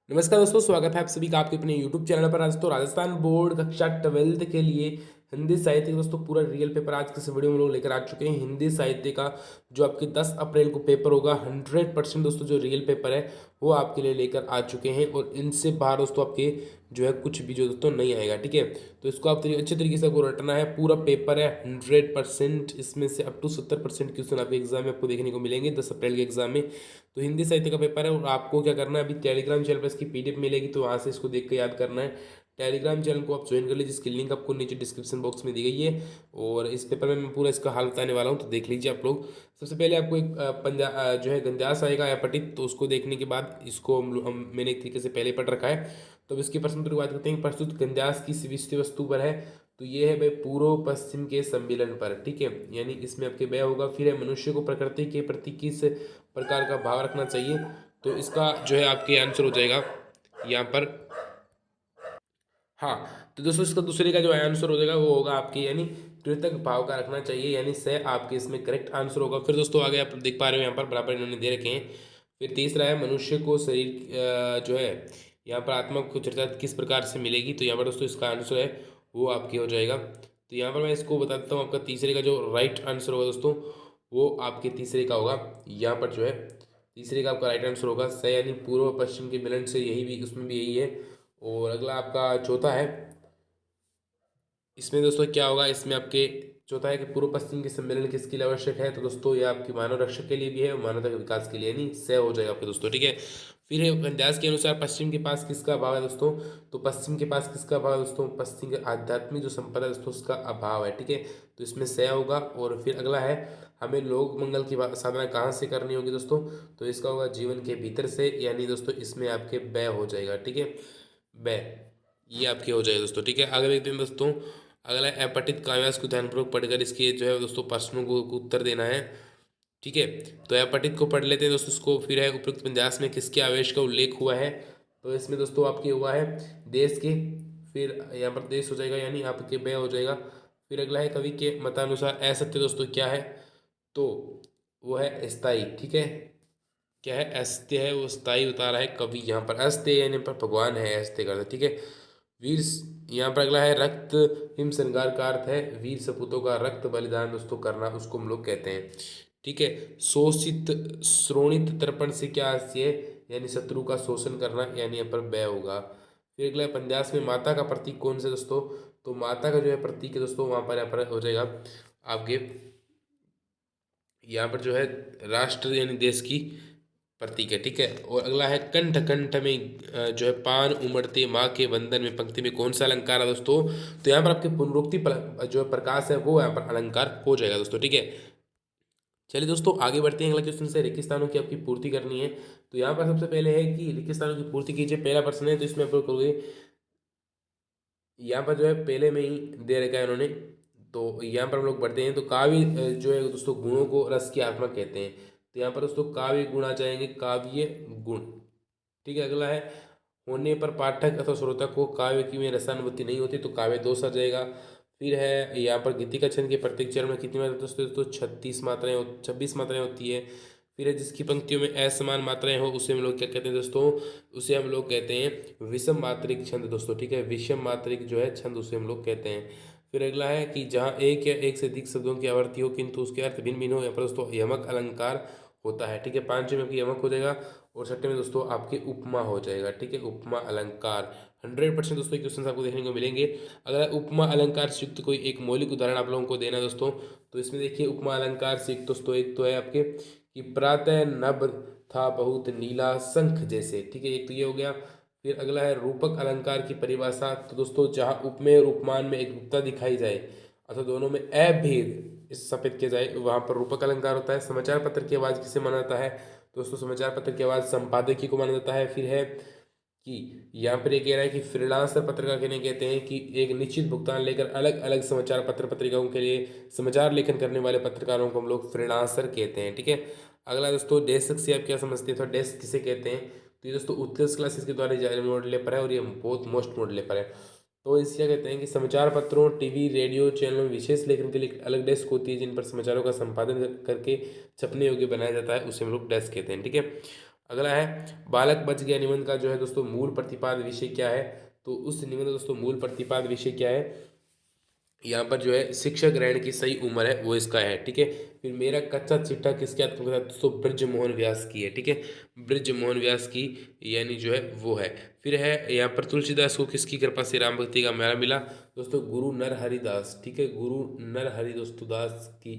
नमस्कार दोस्तों, स्वागत है आप सभी का आपके अपने YouTube चैनल पर। आज तो राजस्थान बोर्ड कक्षा 12th के लिए हिंदी साहित्य का दोस्तों पूरा रियल पेपर आज के इस वीडियो में लोग लेकर आ चुके हैं। हिंदी साहित्य का जो आपके 10 अप्रैल को पेपर होगा 100% दोस्तों जो रियल पेपर है वो आपके लिए लेकर आ चुके हैं और इनसे बाहर दोस्तों आपके जो है कुछ भी जो दोस्तों नहीं आएगा। ठीक है, तो इसको आप अच्छे तरीके से आपको रटना है। पूरा पेपर है 100%, इसमें से अप टू 70% क्वेश्चन आपके एग्जाम में आपको देखने को मिलेंगे 10 अप्रैल के एग्जाम में। तो हिंदी साहित्य का पेपर है और आपको क्या करना है, अभी टेलीग्राम चैनल पर इसकी पीडीएफ मिलेगी तो वहाँ से इसको देख के याद करना है। टेलीग्राम चैनल को आप ज्वाइन कर लीजिए, जिसकी लिंक आपको नीचे डिस्क्रिप्शन बॉक्स में दी गई है। और इस पेपर में मैं पूरा इसका हाल बताने वाला हूँ, तो देख लीजिए आप लोग। सबसे पहले आपको एक जो है गंध्यास आएगा या पठित, तो उसको देखने के बाद इसको मैंने एक तरीके से पहले पढ़ रखा है। तो अब इसके प्रश्न की बात करते हैं। प्रस्तुत गंध्यास की विषय वस्तु पर है, तो ये है भाई पूर्व पश्चिम के सम्मिलन पर। ठीक है, यानी इसमें आपके व्यय होगा। फिर है मनुष्य को प्रकृति के प्रति किस प्रकार का भाव रखना चाहिए, तो इसका जो है आपके आंसर हो जाएगा यहाँ पर। हाँ, तो दोस्तों इसका दूसरे का जो आंसर हो जाएगा वो होगा आपके, यानी कृतज्ञ भाव का रखना चाहिए, यानी से आपके इसमें करेक्ट आंसर होगा। फिर दोस्तों आगे आप देख पा रहे हो यहाँ पर बराबर इन्होंने दे रखे हैं। फिर तीसरा है मनुष्य को शरीर जो है यहाँ पर आत्मा को चर्चा किस प्रकार से मिलेगी, तो यहाँ पर दोस्तों इसका आंसर है वो आपके हो जाएगा। तो यहाँ पर मैं इसको बता देता हूँ, आपका तीसरे का जो राइट आंसर होगा दोस्तों वो आपके तीसरे का होगा। यहाँ पर जो है तीसरे का आपका राइट आंसर होगा स, यानी पूर्व पश्चिम के मिलन से, यही भी उसमें भी यही है। और अगला आपका चौथा है, इसमें दोस्तों क्या होगा, इसमें आपके चौथा है कि पूर्व पश्चिम के सम्मेलन किसके लिए आवश्यक है, तो दोस्तों ये आपकी मानव रक्षक के लिए भी है और मानवता के विकास के लिए, नहीं से हो जाएगा आपके दोस्तों। ठीक है, फिर है व्यास के अनुसार पश्चिम के पास किसका अभाव है दोस्तों, तो पश्चिम के पास किसका अभाव है दोस्तों, पश्चिम के आध्यात्मिक जो संपदा है दोस्तों उसका अभाव है। ठीक है, तो इसमें से होगा। और फिर अगला है हमें लोक मंगल की साधना कहाँ से करनी होगी दोस्तों, तो इसका होगा जीवन के भीतर से, यानी दोस्तों इसमें आपके व्यय हो जाएगा। ठीक है, व्यय ये आपके हो जाएगा दोस्तों। ठीक है, आगे देखते हैं दोस्तों। अगला है अपठित काव्यास को ध्यानपूर्वक पढ़कर इसके जो है दोस्तों प्रश्नों को उत्तर देना है। ठीक है, तो अपठित को पढ़ लेते हैं दोस्तों इसको। फिर है उपयुक्त विन्यास में किसके आवेश का उल्लेख हुआ है, तो इसमें दोस्तों आपके हुआ है देश के। फिर यहाँ पर देश हो जाएगा, यानी आपके व्यय हो जाएगा। फिर अगला है कवि के मतानुसार असत्य दोस्तों क्या है, तो वो है स्थायी। ठीक है, क्या है, अस्त्य है वो स्थायी बता रहा है कवि यहाँ पर। अस्त्य यानी पर भगवान है, अस्त्य करता। ठीक है, वीर यहाँ पर अगला है रक्त हिम श्रृंगार का अर्थ है वीर सपूतों का रक्त बलिदान दोस्तों करना, उसको हम लोग कहते हैं। ठीक है, शोषित श्रोणित तर्पण से क्या आशय है, यानी शत्रु का शोषण करना, यानी यहाँ पर व्यय होगा। फिर अगला है पंजास में माता का प्रतीक कौन से दोस्तों, तो माता का जो है प्रतीक है दोस्तों वहाँ पर यहाँ पर हो जाएगा आपके, यहाँ पर जो है राष्ट्र यानी देश की प्रतीक है। ठीक है, और अगला है कंठ, कंठ में जो है पान उमड़ते माँ के वंदन में पंक्ति में कौन सा अलंकार है दोस्तों, तो यहाँ पर आपके पुनरुक्ति जो है प्रकाश है वो यहाँ पर अलंकार हो जाएगा दोस्तों। ठीक है, चलिए दोस्तों आगे बढ़ते हैं। अगला क्वेश्चन से रेगिस्तानों की आपकी पूर्ति करनी है। तो यहाँ पर सबसे पहले है कि रेगिस्तानों की पूर्ति कीजिए, पहला प्रश्न है। तो इसमें आप लोग करोगे, यहाँ पर जो है पहले में ही दे रखा है उन्होंने। तो यहाँ पर हम लोग पढ़ते हैं। तो काव्य जो है दोस्तों गुणों को रस की आत्मा कहते हैं। तो यहाँ पर दोस्तों काव्य गुण आ जाएंगे, काव्य गुण। ठीक है, अगला है होने पर पाठक अथवा श्रोता को काव्य की में रसानुभूति नहीं होती, तो काव्य दोष आ जाएगा। फिर है यहाँ पर गीतिका छंद के प्रत्येक चरण में कितनी मात्रा दोस्तों, तो 36 मात्राएं 26 मात्राएं होती है। फिर है जिसकी पंक्तियों में असमान मात्राएं हो उसे हम लोग क्या कहते हैं दोस्तों, उसे हम लोग कहते हैं विषम मात्रिक छंद दोस्तों। ठीक है, विषम मात्रिक जो है छंद उसे हम लोग कहते हैं। फिर अगला है कि जहाँ एक या एक से अधिक शब्दों की आवर्ती हो किंतु उसके अर्थ भिन्न भिन्न हो, यहाँ पर दोस्तों यमक अलंकार होता है। ठीक है, पांचवें में आपकी यमक हो जाएगा और छठे में दोस्तों आपके उपमा हो जाएगा। ठीक है, उपमा अलंकार 100% दोस्तों क्वेश्चन आपको देखने को मिलेंगे। अगर उपमा अलंकार से युक्त कोई एक मौलिक उदाहरण आप लोगों को देना है दोस्तों, तो इसमें देखिए उपमा अलंकार से युक्त दोस्तों एक तो है आपके कि प्रातः नभ था बहुत नीला शंख जैसे। ठीक है, एक तो ये हो गया। फिर अगला है रूपक अलंकार की परिभाषा, तो दोस्तों जहाँ उपमेय और उपमान में एकरूपता दिखाई जाए अथवा दोनों में अभेद स्थापित किया जाए वहाँ पर रूपक अलंकार होता है। समाचार पत्र की आवाज़ किसे माना जाता है, दोस्तों समाचार पत्र की आवाज़ संपादकीय को माना जाता है। फिर है कि यहाँ पर ये कह रहा है कि फ्रीलांसर पत्रकार कहने कहते हैं कि एक निश्चित भुगतान लेकर अलग अलग समाचार पत्र पत्रिकाओं के लिए समाचार लेखन करने वाले पत्रकारों को हम लोग फ्रीलांसर कहते हैं। ठीक है, अगला दोस्तों डेस्क से आप क्या समझते हैं, तो डेस्क किसे कहते हैं, तो ये दोस्तों उत्कर्ष क्लासेस के द्वारा जारी मॉडल पर है और ये बहुत मोस्ट मॉडल पर है। तो इसे क्या कहते हैं कि समाचार पत्रों टीवी रेडियो चैनलों में विशेष लेखन के लिए अलग डेस्क होती है जिन पर समाचारों का संपादन करके छपने योग्य बनाया जाता है, उसे हम लोग डेस्क कहते हैं। ठीक है, अगला है बालक बच गया निबंध का जो है दोस्तों मूल प्रतिपाद्य विषय क्या है। तो उस निबंध दोस्तों मूल प्रतिपाद्य विषय क्या है, यहाँ पर जो है शिक्षा ग्रहण की सही उम्र है वो इसका है। ठीक है, फिर मेरा कच्चा चिट्ठा किसके आत्मकथा दोस्तों ब्रज मोहन व्यास की है। ठीक है, ब्रज मोहन व्यास की यानी जो है वो है। फिर है यहाँ पर तुलसीदास को किसकी कृपा से राम भक्ति का मेला मिला दोस्तों, गुरु नरहरि दास। ठीक है, गुरु नरहरि दोस्तों दास की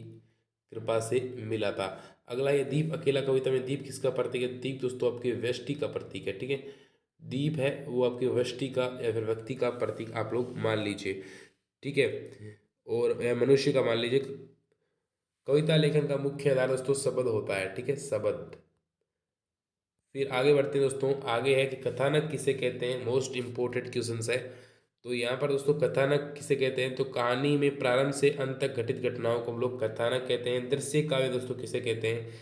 कृपा से मिला था। अगला ये दीप अकेला कविता में दीप किसका प्रतीक है, दीप दोस्तों आपके व्यष्टि का प्रतीक है। ठीक है, दीप है वो आपके व्यष्टि का या फिर व्यक्ति का प्रतीक आप लोग मान लीजिए। ठीक है, और यह मनुष्य का मान लीजिए। कविता लेखन का मुख्य आधार दोस्तों शब्द होता है। ठीक है, शब्द। फिर आगे बढ़ते हैं दोस्तों, आगे है कि कथानक किसे कहते हैं, मोस्ट इंपोर्टेंट क्वेश्चन है। तो यहाँ पर दोस्तों कथानक किसे कहते हैं, तो कहानी में प्रारंभ से अंत तक घटित घटनाओं को हम लोग कथानक कहते हैं। दृश्य काव्य दोस्तों किसे कहते हैं,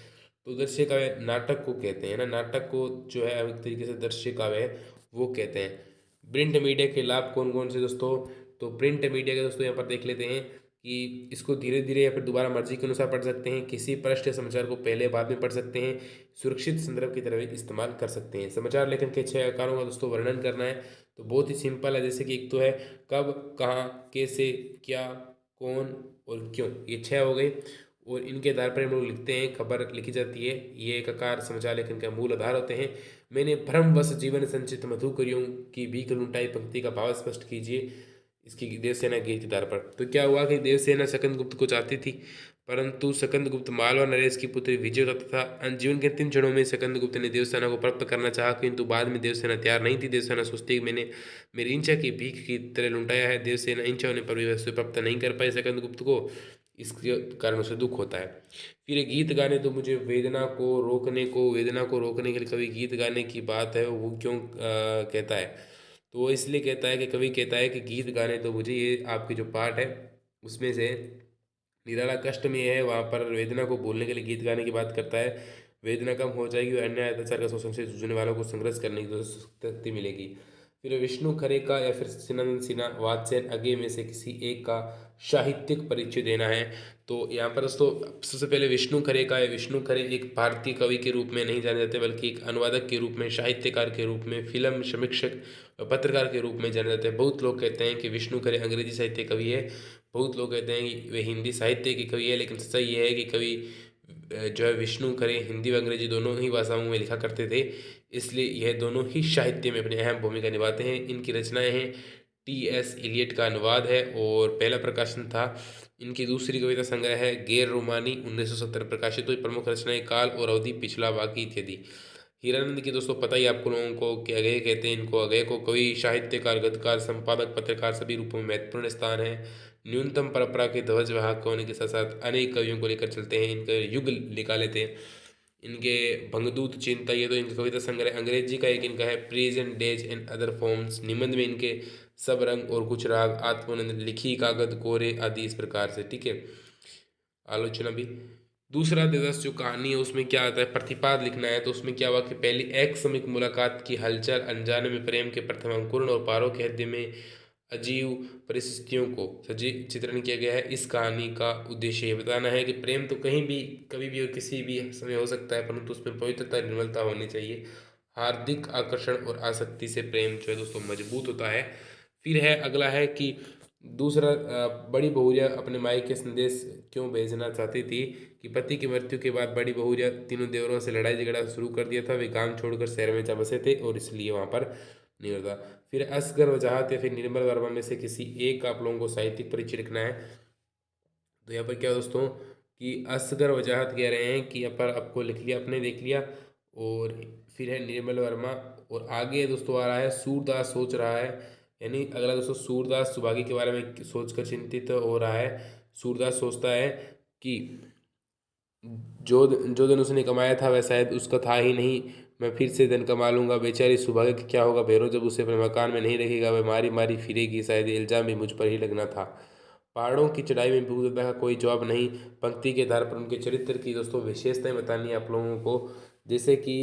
तो दृश्य काव्य नाटक को कहते हैं ना, नाटक को जो है एक तरीके से दृश्य काव्य है वो कहते हैं। प्रिंट मीडिया के लाभ कौन कौन से दोस्तों, तो प्रिंट मीडिया के दोस्तों यहाँ पर देख लेते हैं कि इसको धीरे धीरे या फिर दोबारा मर्जी के अनुसार पढ़ सकते हैं, किसी पृष्ठ या समाचार को पहले बाद में पढ़ सकते हैं, सुरक्षित संदर्भ की तरह इस्तेमाल कर सकते हैं। समाचार लेखन के 6 आकारों का दोस्तों वर्णन करना है तो बहुत ही सिंपल है, जैसे कि एक तो है कब, कहाँ, कैसे, क्या, कौन और क्यों, ये 6 हो गए। और इनके आधार पर हम लोग लिखते हैं, खबर लिखी जाती है। ये एक आकार समाचार लेखन का मूल आधार होते हैं। मैंने भ्रमवश जीवन संचित मधुकरियों की भीख लुटाई पंक्ति का भाव स्पष्ट कीजिए इसकी देवसेना के आधार पर। तो क्या हुआ कि देवसेना सकंदगुप्त को चाहती थी, परंतु सकंदगुप्त मालवा नरेश की पुत्री विजय का तथा जीवन के 3 क्षणों में सकंदगुप्त ने देवसेना को प्राप्त करना चाहा, किंतु बाद में देवसेना तैयार नहीं थी। देवसेना सोचती कि मैंने मेरी इंचा की भीख की तरह लुटाया है, देवसेना इंचा होने पर भी वस्तु प्राप्त नहीं कर पाई सकंदगुप्त को, इसके कारण से दुख होता है। फिर ये गीत गाने तो मुझे वेदना को रोकने के लिए कवि गीत गाने की बात है वो क्यों कहता है, तो वो इसलिए कहता है कि कवि कहता है कि गीत गाने तो मुझे, ये आपके जो पार्ट है उसमें से निराला कष्ट में है वहाँ पर वेदना को बोलने के लिए गीत गाने की बात करता है। वेदना कम हो जाएगी और अन्याय अत्याचार का शोषण से जूझने वालों को संघर्ष करने की शक्ति मिलेगी। फिर विष्णु खरे का या फिर सिनंद सिन्हा वात्स्ययन आगे में से किसी एक का साहित्यिक परिचय देना है। तो यहाँ पर दोस्तों सबसे पहले विष्णु खरे का है। विष्णु खरे एक भारतीय कवि के रूप में नहीं जाने जाते बल्कि एक अनुवादक के रूप में, साहित्यकार के रूप में, फिल्म समीक्षक और पत्रकार के रूप में जाने जाते हैं। बहुत लोग कहते हैं कि विष्णु खरे अंग्रेजी साहित्य कवि है, बहुत लोग कहते हैं कि वे हिंदी साहित्य के कवि है, लेकिन सही ये है कि कवि जो है विष्णु खरे हिंदी व अंग्रेजी दोनों ही भाषाओं में लिखा करते थे, इसलिए यह दोनों ही साहित्य में अपनी अहम भूमिका निभाते हैं। इनकी रचनाएं हैं टी.एस. इलियट का अनुवाद है और पहला प्रकाशन था। इनकी दूसरी कविता संग्रह है गैर रोमानी 1970 प्रकाशित हुई। प्रमुख रचनाएं काल और अवधि, पिछला, बाकी इत्यादि। हीरानंद की दोस्तों पता ही आपको लोगों को कि अगय कहते हैं इनको। अगय को कवि, साहित्यकार, गद्यकार, संपादक, पत्रकार सभी रूपों में महत्वपूर्ण स्थान है। न्यूनतम परंपरा के ध्वज वाहक होने के साथ साथ अनेक कवियों को लेकर चलते हैं, इनका युग निकाले लेते हैं। इनके भंगदूत चिंता, ये तो इनका कविता संग्रह। अंग्रेजी का एक इनका है present days and other forms. निबंध में इनके सब रंग और कुछ राग, आत्मानंद, लिखी कागज, कोरे आदि इस प्रकार से। ठीक है, आलोचना भी। दूसरा देवदास जो कहानी है उसमें क्या आता है, प्रतिपाद लिखना है। तो उसमें क्या हुआ कि पहली एक समिक मुलाकात की हलचल, अनजाने में प्रेम के प्रथम अंकुरण और पारों के हृदय में अजीव परिस्थितियों को सजीव चित्रण किया गया है। इस कहानी का उद्देश्य ये बताना है कि प्रेम तो कहीं भी, कभी भी और किसी भी समय हो सकता है, परंतु उसमें पवित्रता, निर्मलता होनी चाहिए। हार्दिक आकर्षण और आसक्ति से प्रेम जो है दोस्तों मजबूत होता है। फिर है अगला है कि दूसरा, बड़ी बहुरिया अपने मायके संदेश क्यों भेजना चाहती थी, कि पति की मृत्यु के बाद बड़ी बहुरिया तीनों देवरों से लड़ाई झगड़ा शुरू कर दिया था। वे गांव छोड़कर शहर में जा बसे थे और इसलिए वहाँ पर नहीं होता। फिर असगर वजाहत या फिर निर्मल वर्मा में से किसी एक का आप लोगों को साहित्यिक परिचय लिखना है। तो यहाँ पर क्या दोस्तों कि असगर वजाहत कह रहे हैं कि यहाँ पर आपको लिख लिया, आपने देख लिया। और फिर है निर्मल वर्मा, और आगे दोस्तों आ रहा है सूरदास सोच रहा है, यानी अगला दोस्तों सूरदास सुभागी के बारे में सोचकर चिंतित हो रहा है। सूरदास सोचता है कि जो जो धन उसने कमाया था वह शायद उसका था ही नहीं, मैं फिर से धन कमा लूंगा। बेचारी सुभागी का क्या होगा, भैरव जब उसे अपने मकान में नहीं रहेगा वह मारी मारी फिरेगी, शायद ये इल्जाम भी मुझ पर ही लगना था। पहाड़ों की चढ़ाई में भूतदा का कोई जवाब नहीं। पंक्ति के आधार पर उनके चरित्र की दोस्तों विशेषताएं बतानी है आप लोगों को, जैसे कि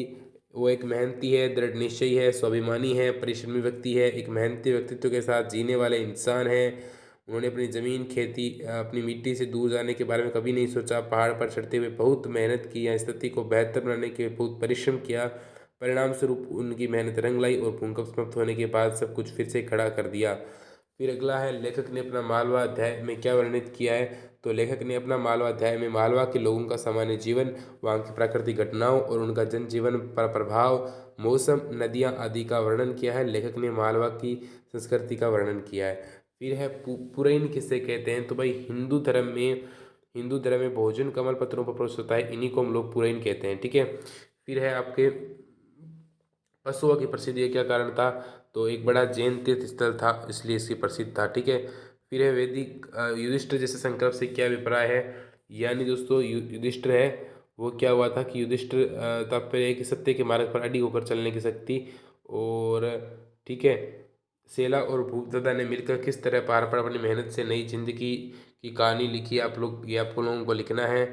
वो एक मेहनती है, दृढ़ निश्चयी है, स्वाभिमानी है, परिश्रमी व्यक्ति है, एक मेहनती व्यक्तित्व के साथ जीने वाले इंसान है। उन्होंने अपनी ज़मीन, खेती, अपनी मिट्टी से दूर जाने के बारे में कभी नहीं सोचा। पहाड़ पर चढ़ते हुए बहुत मेहनत की या स्थिति को बेहतर बनाने के लिए बहुत परिश्रम किया। परिणाम स्वरूप उनकी मेहनत रंग लाई और भूकंप समाप्त होने के बाद सब कुछ फिर से खड़ा कर दिया। फिर अगला है, लेखक ने अपना मालवा अध्याय में क्या वर्णित किया है। तो लेखक ने अपना मालवा अध्याय में मालवा के लोगों का सामान्य जीवन, वहाँ की प्राकृतिक घटनाओं और उनका जनजीवन पर प्रभाव, मौसम, नदियाँ आदि का वर्णन किया है। लेखक ने मालवा की संस्कृति का वर्णन किया है। फिर है पुरैन किसे कहते हैं। तो भाई हिंदू धर्म में भोजन कमल पत्रों पर प्रस्तुत होता है, इन्हीं को हम लोग पुरैन कहते हैं। ठीक है। फिर है आपके पशुओं की प्रसिद्धि का क्या कारण था। तो एक बड़ा जैन तीर्थ स्थल था, इसलिए इसकी प्रसिद्ध था। ठीक है। फिर है वैदिक युधिष्ठिर जैसे संकल्प से क्या अभिप्राय है। यानी दोस्तों युधिष्ठिर है वो क्या हुआ था कि युधिष्ठिर तात्पर्य है कि सत्य के मार्ग पर अडिग होकर चलने की शक्ति। और ठीक है, सेला और भूपदादा ने मिलकर किस तरह पहाड़ पर अपनी मेहनत से नई जिंदगी की कहानी लिखी, आप लोग ये आपको लोगों को लिखना है।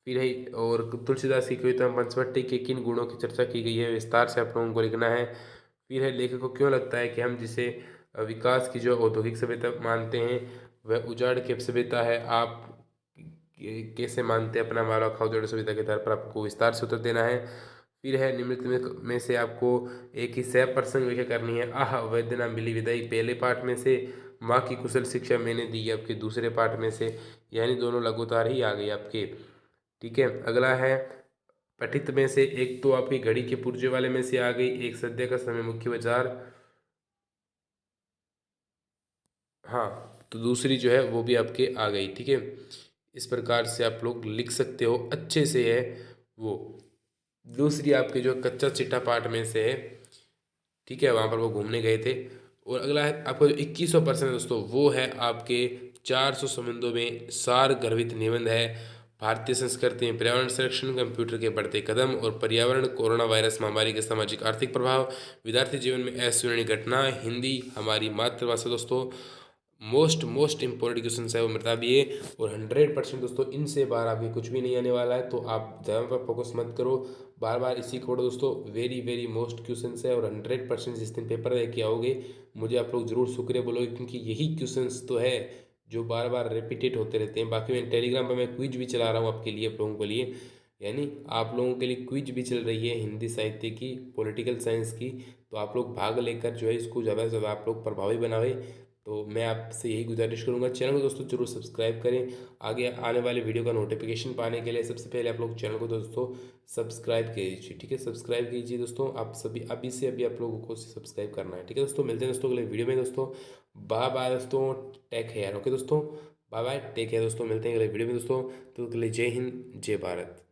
फिर है, और तुलसीदास की कविता में पंचवटी के किन गुणों की चर्चा की गई है, विस्तार से आप लोगों को लिखना है। फिर है, लेखक को क्यों लगता है कि हम जिसे विकास की जो औद्योगिक सभ्यता मानते हैं वह उजाड़ की सभ्यता है, आप कैसे मानते हैं अपना मालवा खा उजाड़ सभ्यता के आधार पर, आपको विस्तार से उत्तर देना है। फिर है, निम्नलिखित में से आपको एक ही सह प्रसंग व्याख्या करनी है। आह वेदना मिली विदाई पहले पाठ में से, माँ की कुशल शिक्षा मैंने दी आपके दूसरे पाठ में से, यानी दोनों लगातार ही आ गई आपके। ठीक है। अगला है, पठित में से एक तो आपकी घड़ी के पुर्जे वाले में से आ गई, एक सद्य का समय मुख्य विचार, हाँ, तो दूसरी जो है वो भी आपके आ गई। ठीक है। इस प्रकार से आप लोग लिख सकते हो, अच्छे से है वो। दूसरी आपके जो कच्चा चिट्ठा पाठ में से है। ठीक है, वहाँ पर वो घूमने गए थे। और अगला है आपका जो 2100% है दोस्तों, वो है आपके 400 संबंधों में सार गर्भित निबंध है। भारतीय संस्कृति में पर्यावरण संरक्षण, कंप्यूटर के बढ़ते कदम और पर्यावरण, कोरोना वायरस महामारी के सामाजिक आर्थिक प्रभाव, विद्यार्थी जीवन में अस्मरणीय घटना, हिंदी हमारी मातृभाषा दोस्तों, मोस्ट इंपॉर्टेंट क्वेश्चन है वो बता दिए। और 100% दोस्तों इनसे बाहर आपके कुछ भी नहीं आने वाला है, तो आप ज़्यादा पर फोकस मत करो, बार बार इसी को पढ़ो दोस्तों। वेरी वेरी मोस्ट क्वेश्चन है, और 100% जिस दिन पेपर दे के आओगे मुझे आप लोग ज़रूर शुक्रिया बोलोगे, क्योंकि यही क्वेश्चन तो है जो बार बार रिपीटेड होते रहते हैं। बाकी मैं टेलीग्राम पर मैं क्विज भी चला रहा हूँ आपके लिए, आप लोगों के लिए, यानी आप लोगों के लिए क्विज भी चल रही है हिंदी साहित्य की, पॉलिटिकल साइंस की। तो आप लोग भाग लेकर जो है इसको ज़्यादा से ज़्यादा आप लोग प्रभावी बनावे। तो मैं आपसे यही गुजारिश करूंगा, चैनल को दोस्तों जरूर सब्सक्राइब करें। आगे आने वाले वीडियो का नोटिफिकेशन पाने के लिए सबसे पहले आप लोग चैनल को दोस्तों सब्सक्राइब कीजिए। ठीक है, सब्सक्राइब कीजिए दोस्तों, आप सभी अभी से अभी आप लोगों को सब्सक्राइब करना है। ठीक है दोस्तों, मिलते हैं दोस्तों अगले वीडियो में दोस्तों। बाय बाय दोस्तों, टेक केयर। ओके दोस्तों, बाय बाय, टेक केयर दोस्तों, मिलते हैं अगले वीडियो में दोस्तों। तो अगले जय हिंद जय भारत।